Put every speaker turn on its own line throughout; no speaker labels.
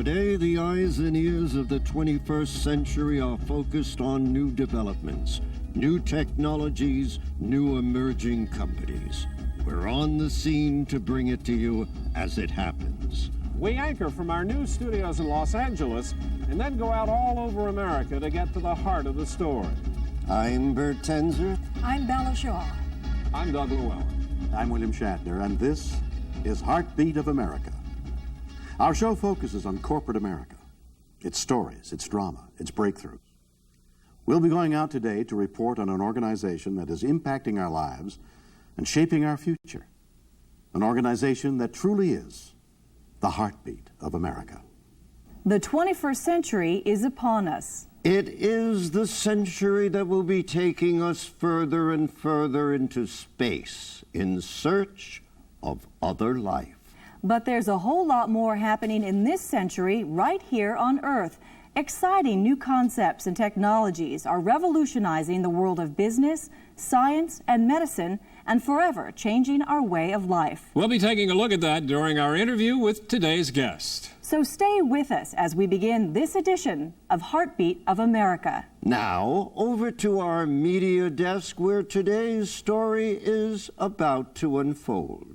Today, the eyes and ears of the 21st century are focused on new developments, new technologies, new emerging companies. We're on the scene to bring it to you as it happens.
We anchor from our new studios in Los Angeles and then go out all over America to get to the heart of the story.
I'm Bert Tenzer.
I'm Bella Shaw.
I'm Doug Llewellyn.
I'm William Shatner, and this is Heartbeat of America. Our show focuses on corporate America, its stories, its drama, its breakthroughs. We'll be going out today to report on an organization that is impacting our lives and shaping our future. An organization that truly is the heartbeat of America.
The 21st century is upon us.
It is the century that will be taking us further and further into space in search of other life.
But there's a whole lot more happening in this century right here on Earth. Exciting new concepts and technologies are revolutionizing the world of business, science, and medicine, and forever changing our way of life.
We'll be taking a look at that during our interview with today's guest.
So stay with us as we begin this edition of Heartbeat of America.
Now, over to our media desk where today's story is about to unfold.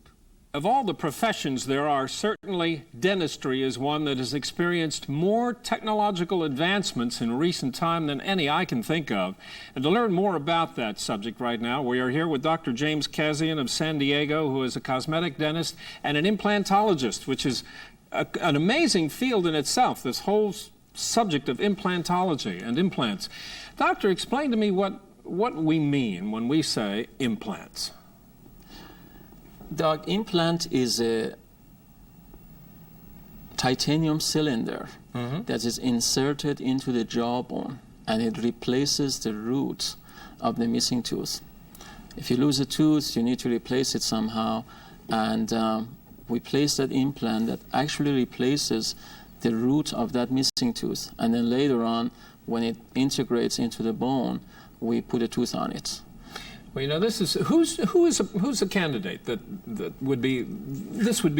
Of all the professions there are, certainly dentistry is one that has experienced more technological advancements in recent time than any I can think of. And to learn more about that subject right now, we are here with Dr. James Khazian of San Diego, who is a cosmetic dentist and an implantologist, which is an amazing field in itself, this whole subject of implantology and implants. Doctor, explain to me what we mean when we say implants.
The implant is a titanium cylinder that is inserted into the jawbone, and it replaces the root of the missing tooth. If you lose a tooth, you need to replace it somehow, and we place that implant that actually replaces the root of that missing tooth, and then later on, when it integrates into the bone, we put a tooth on it.
Well, you know, this is who's a candidate that would be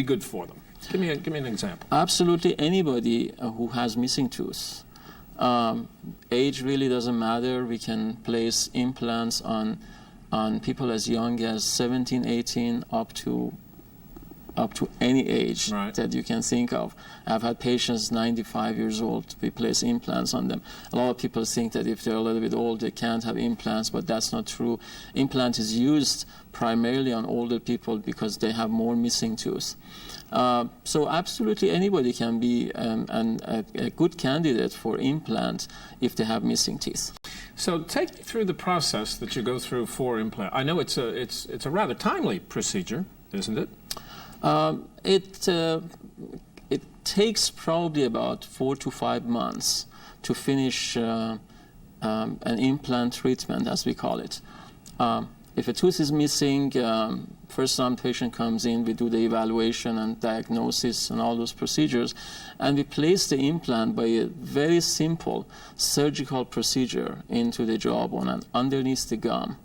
good for them. Give me an example.
Absolutely anybody who has missing tooth. Age really doesn't matter. We can place implants on people as young as 17, 18, up to any age that you can think of. I've had patients 95 years old, we place implants on them. A lot of people think that if they're a little bit old, they can't have implants, but that's not true. Implant is used primarily on older people because they have more missing tooth. So absolutely anybody can be a good candidate for implant if they have missing teeth.
So take me through the process that you go through for implant. I know it's a rather timely procedure, isn't it?
It takes probably about 4 to 5 months to finish an implant treatment, as we call it. If a tooth is missing, first time patient comes in, we do the evaluation and diagnosis and all those procedures, and we place the implant by a very simple surgical procedure into the jawbone and underneath the gum.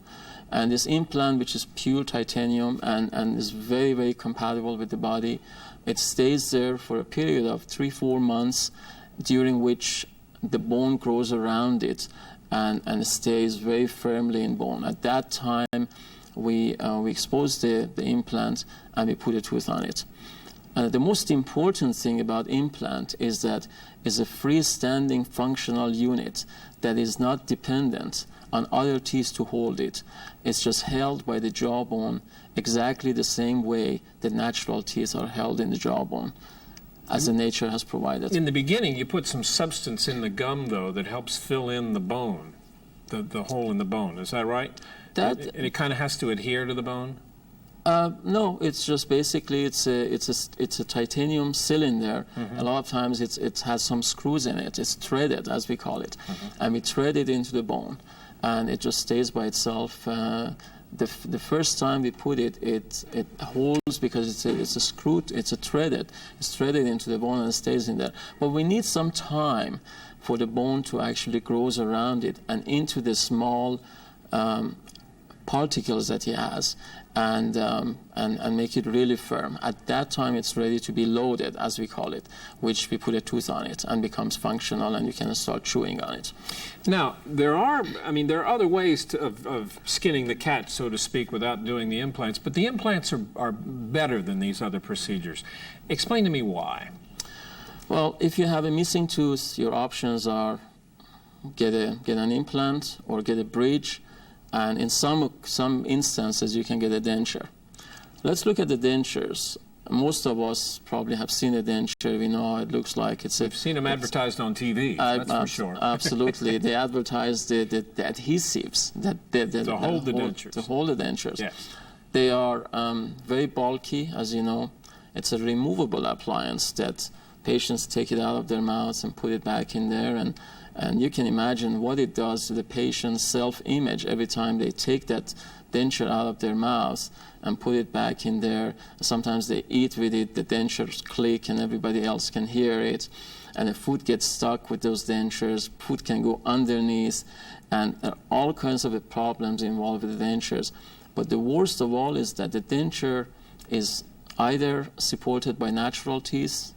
And this implant, which is pure titanium and is very, very compatible with the body, it stays there for a period of 3-4 months, during which the bone grows around it and stays very firmly in bone. At that time, we expose the implant and we put a tooth on it. The most important thing about implant is that it's a freestanding functional unit that is not dependent on other teeth to hold it. It's just held by the jawbone exactly the same way the natural teeth are held in the jawbone, as the nature has provided.
In the beginning, you put some substance in the gum, though, that helps fill in the bone, the hole in the bone. Is that right? And it kind of has to adhere to the bone?
No, it's just basically it's a titanium cylinder. A lot of times it has some screws in it. It's threaded, as we call it, and we thread it into the bone, and it just stays by itself. The first time we put it, it holds because it's threaded into the bone and it stays in there. But we need some time for the bone to actually grow around it and into the small particles that he has. and make it really firm. At that time, it's ready to be loaded, as we call it, which we put a tooth on it and becomes functional, and you can start chewing on it.
Now, there are other ways of skinning the cat, so to speak, without doing the implants, but the implants are better than these other procedures. Explain to me why.
Well, if you have a missing tooth, your options are get an implant or get a bridge, and in some instances you can get a denture. Let's look at the dentures. Most of us probably have seen a denture. We know how it looks like.
We've seen them advertised on TV, that's for sure.
Absolutely. They advertise the adhesives
to hold the dentures.
To hold the dentures.
Yes.
They are very bulky, as you know. It's a removable appliance that patients take it out of their mouths and put it back in there, and you can imagine what it does to the patient's self-image every time they take that denture out of their mouths and put it back in there. Sometimes they eat with it, the dentures click and everybody else can hear it, and the food gets stuck with those dentures, food can go underneath, and all kinds of problems involved with the dentures. But the worst of all is that the denture is either supported by natural teeth,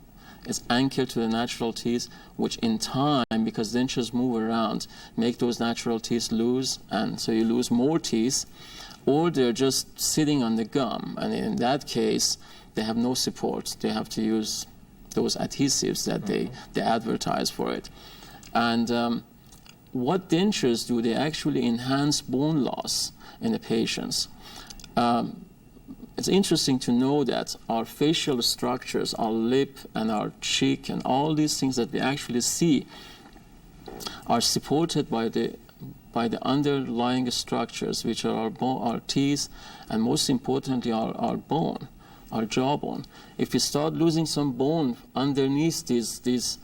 it's anchored to the natural teeth, which in time, because dentures move around, make those natural teeth loose, and so you lose more teeth, or they're just sitting on the gum, and in that case, they have no support. They have to use those adhesives that they advertise for it. And what dentures do, they actually enhance bone loss in the patients. It's interesting to know that our facial structures, our lip and our cheek and all these things that we actually see are supported by the underlying structures, which are our teeth, and most importantly our bone, our jawbone. If we start losing some bone underneath these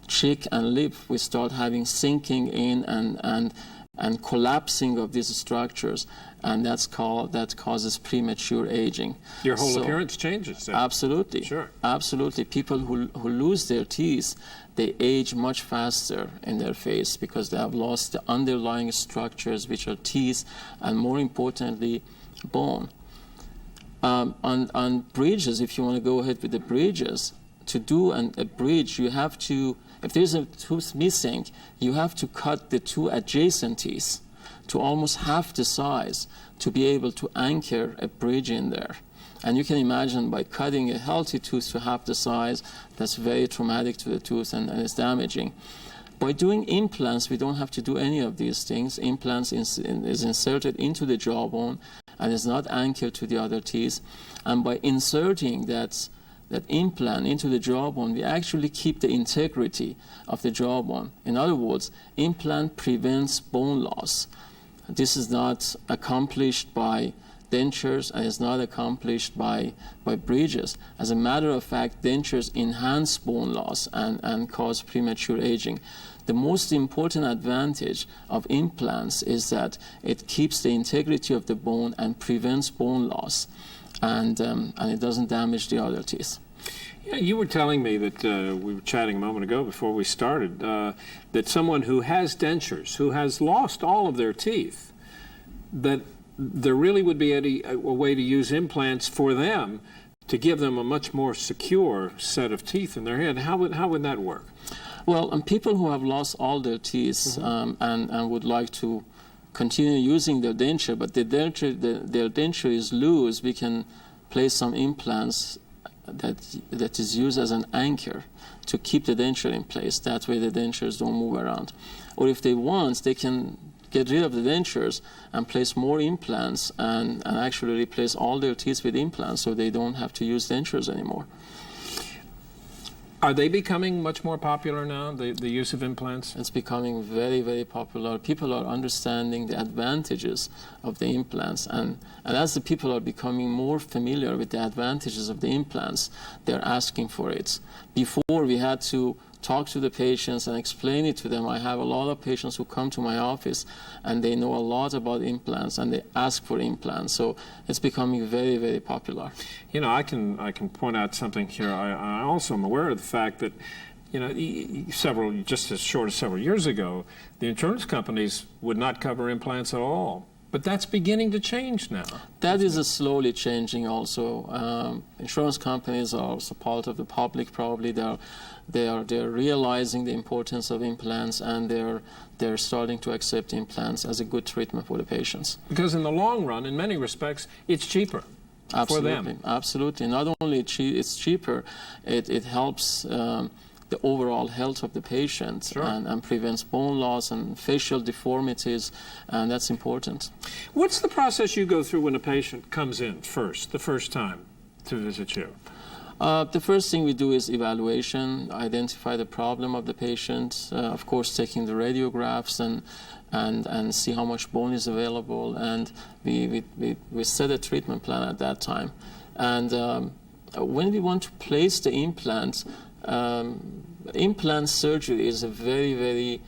cheek and lip, we start having sinking in and collapsing of these structures, and that causes premature aging.
Your whole appearance changes then.
Absolutely.
Sure.
Absolutely. People who lose their teeth, they age much faster in their face because they have lost the underlying structures, which are teeth, and more importantly, bone. On bridges, if you want to go ahead with the bridges, to do a bridge, you have to, if there's a tooth missing, you have to cut the two adjacent teeth to almost half the size to be able to anchor a bridge in there. And you can imagine by cutting a healthy tooth to half the size, that's very traumatic to the tooth and it's damaging. By doing implants, we don't have to do any of these things. Implants is inserted into the jawbone and is not anchored to the other teeth. And by inserting that implant into the jawbone, we actually keep the integrity of the jawbone. In other words, implant prevents bone loss. This is not accomplished by dentures and is not accomplished by bridges. As a matter of fact, dentures enhance bone loss and cause premature aging. The most important advantage of implants is that it keeps the integrity of the bone and prevents bone loss, and it doesn't damage the other teeth.
Yeah, you were telling me that we were chatting a moment ago before we started that someone who has dentures, who has lost all of their teeth, that there really would be a way to use implants for them to give them a much more secure set of teeth in their head. How would that work?
Well, people who have lost all their teeth and would like to continue using their denture, but their denture is loose, we can place some implants that is used as an anchor to keep the denture in place. That way the dentures don't move around. Or if they want, they can get rid of the dentures and place more implants and actually replace all their teeth with implants so they don't have to use dentures anymore.
Are they becoming much more popular now, the use of implants?
It's becoming very, very popular. People are understanding the advantages of the implants. And as the people are becoming more familiar with the advantages of the implants, they're asking for it. Before, we had to talk to the patients and explain it to them. I have a lot of patients who come to my office and they know a lot about implants and they ask for implants. So it's becoming very, very popular.
You know, I can point out something here. I also am aware of the fact that, you know, just as short as several years ago, the insurance companies would not cover implants at all. But that's beginning to change now.
That is slowly changing also. Insurance companies are also part of the public probably. They're realizing the importance of implants, and they're starting to accept implants as a good treatment for the patients.
Because in the long run, in many respects, it's cheaper for them.
Absolutely. Not only it's cheaper, it helps the overall health of the patient.
Sure.
and prevents bone loss and facial deformities, and that's important.
What's the process you go through when a patient comes in the first time to visit you?
The first thing we do is evaluation, identify the problem of the patient, of course taking the radiographs and see how much bone is available, and we set a treatment plan at that time. And when we want to place the implant, implant surgery is a very, very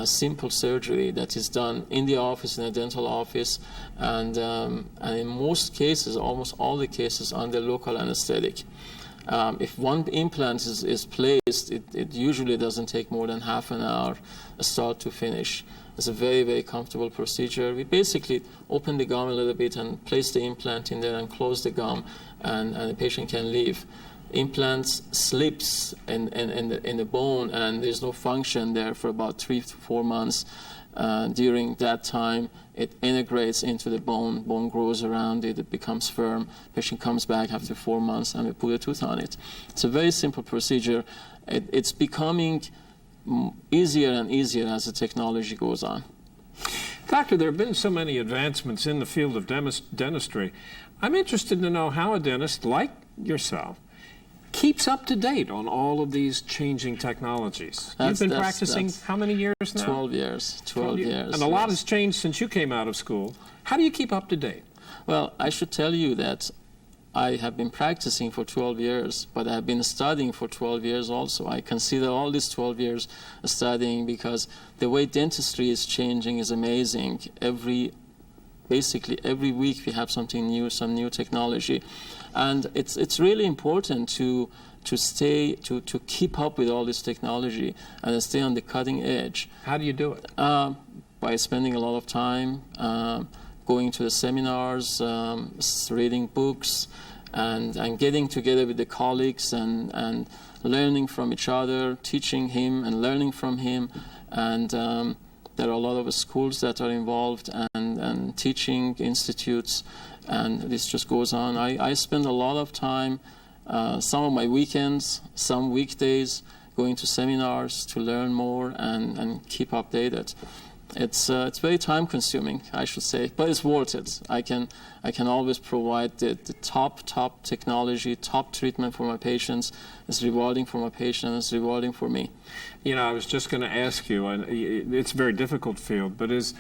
simple surgery that is done in the office, in a dental office, and in most cases, almost all the cases, under local anesthetic. If one implant is placed, it usually doesn't take more than half an hour, start to finish. It's a very, very comfortable procedure. We basically open the gum a little bit and place the implant in there and close the gum, and the patient can leave. Implants slips in the bone, and there's no function there for about 3 to 4 months. During that time, it integrates into the bone. Bone grows around it. It becomes firm. Patient comes back after 4 months, and we put a tooth on it. It's a very simple procedure. It's becoming easier and easier as the technology goes on.
Doctor, there have been so many advancements in the field of dentistry. I'm interested to know how a dentist like yourself keeps up to date on all of these changing technologies. You've been practicing how many years now?
12 years. 12 years.
And a lot has changed since you came out of school. How do you keep up to date?
Well, I should tell you that I have been practicing for 12 years, but I have been studying for 12 years also. I consider all these 12 years studying because the way dentistry is changing is amazing. Basically every week we have something new, some new technology. And it's really important to keep up with all this technology and stay on the cutting edge.
How do you do it?
By spending a lot of time going to the seminars, reading books, and getting together with the colleagues and learning from each other, teaching him and learning from him. And there are a lot of schools that are involved and teaching institutes, and this just goes on. I spend a lot of time, some of my weekends, some weekdays, going to seminars to learn more and keep updated. It's very time consuming, I should say, but it's worth it. I can always provide the top technology, top treatment for my patients. It's rewarding for my patients, it's rewarding for me.
You know, I was just going to ask you, and it's a very difficult field, but is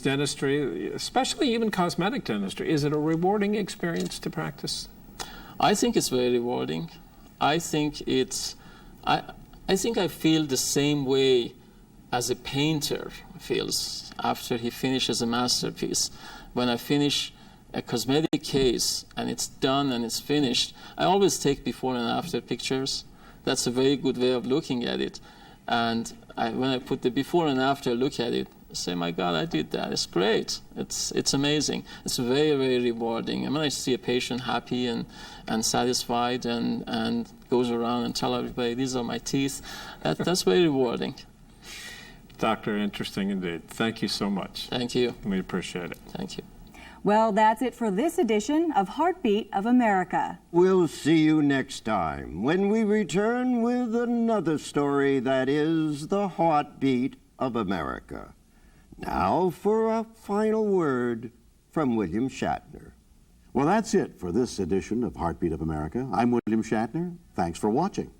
dentistry, especially even cosmetic dentistry, is it a rewarding experience to practice?
I think it's very rewarding. I think I feel the same way as a painter feels after he finishes a masterpiece. When I finish a cosmetic case and it's done and it's finished, I always take before and after pictures. That's a very good way of looking at it. And when I put the before and after look at it, I say, my God, I did that. It's great. It's amazing. It's very, very rewarding. And when I see a patient happy and satisfied and goes around and tell everybody, these are my teeth, that's very rewarding.
Doctor, interesting indeed. Thank you so much.
Thank you.
We appreciate it.
Thank you.
Well, that's it for this edition of Heartbeat of America.
We'll see you next time when we return with another story that is the heartbeat of America. Now for a final word from William Shatner.
Well, that's it for this edition of Heartbeat of America. I'm William Shatner. Thanks for watching.